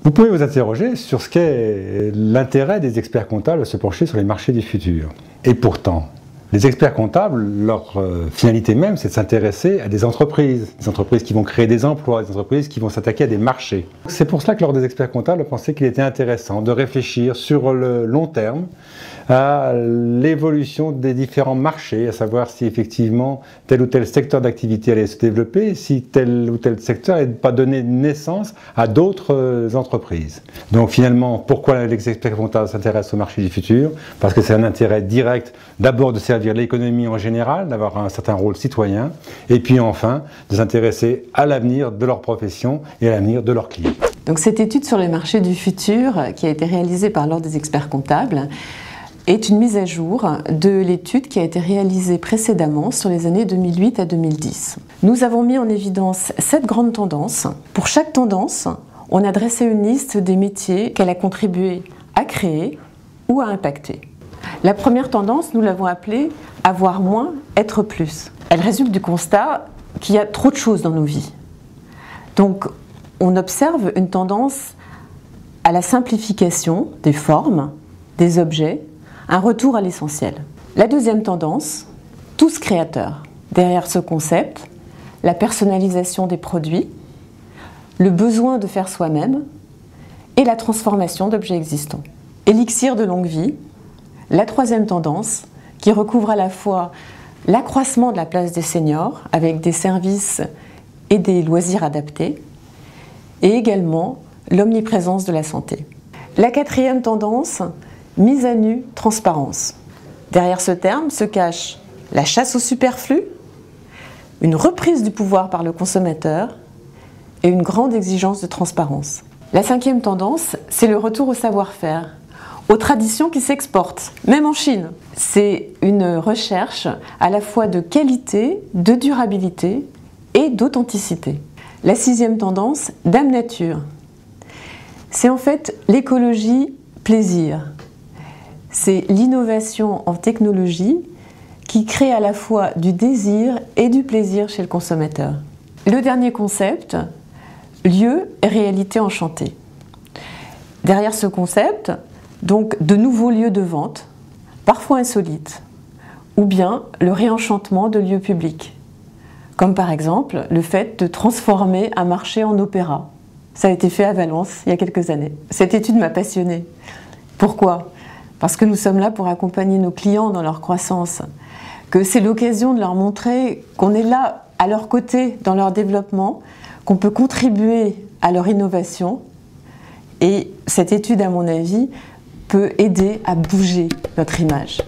Vous pouvez vous interroger sur ce qu'est l'intérêt des experts comptables à se pencher sur les marchés du futur. Et pourtant, les experts comptables, leur finalité même, c'est de s'intéresser à des entreprises qui vont créer des emplois, des entreprises qui vont s'attaquer à des marchés. C'est pour cela que l'ordre des experts comptables a pensé qu'il était intéressant de réfléchir sur le long terme à l'évolution des différents marchés, à savoir si effectivement tel ou tel secteur d'activité allait se développer, si tel ou tel secteur n'allait pas donner naissance à d'autres entreprises. Donc finalement, pourquoi les experts comptables s'intéressent au marché du futur? Parce que c'est un intérêt direct d'abord de servir l'économie en général, d'avoir un certain rôle citoyen, et puis enfin de s'intéresser à l'avenir de leur profession et à l'avenir de leurs clients. Donc cette étude sur les marchés du futur, qui a été réalisée par l'Ordre des experts comptables, est une mise à jour de l'étude qui a été réalisée précédemment sur les années 2008 à 2010. Nous avons mis en évidence 7 grandes tendances. Pour chaque tendance, on a dressé une liste des métiers qu'elle a contribué à créer ou à impacter. La première tendance, nous l'avons appelée « avoir moins, être plus ». Elle résulte du constat qu'il y a trop de choses dans nos vies. Donc, on observe une tendance à la simplification des formes, des objets, un retour à l'essentiel. La deuxième tendance, tous créateurs. Derrière ce concept, la personnalisation des produits, le besoin de faire soi-même et la transformation d'objets existants. Élixir de longue vie, la troisième tendance, qui recouvre à la fois l'accroissement de la place des seniors avec des services et des loisirs adaptés, et également l'omniprésence de la santé. La quatrième tendance, mise à nu, transparence. Derrière ce terme se cache la chasse au superflu, une reprise du pouvoir par le consommateur et une grande exigence de transparence. La cinquième tendance, c'est le retour au savoir-faire, aux traditions qui s'exportent, même en Chine. C'est une recherche à la fois de qualité, de durabilité et d'authenticité. La sixième tendance, Dame Nature. C'est en fait l'écologie plaisir. C'est l'innovation en technologie qui crée à la fois du désir et du plaisir chez le consommateur. Le dernier concept, lieu et réalité enchantée. Derrière ce concept, donc de nouveaux lieux de vente, parfois insolites, ou bien le réenchantement de lieux publics, comme par exemple le fait de transformer un marché en opéra. Ça a été fait à Valence il y a quelques années. Cette étude m'a passionnée. Pourquoi ? Parce que nous sommes là pour accompagner nos clients dans leur croissance, que c'est l'occasion de leur montrer qu'on est là à leur côté dans leur développement, qu'on peut contribuer à leur innovation. Et cette étude, à mon avis, peut aider à bouger notre image.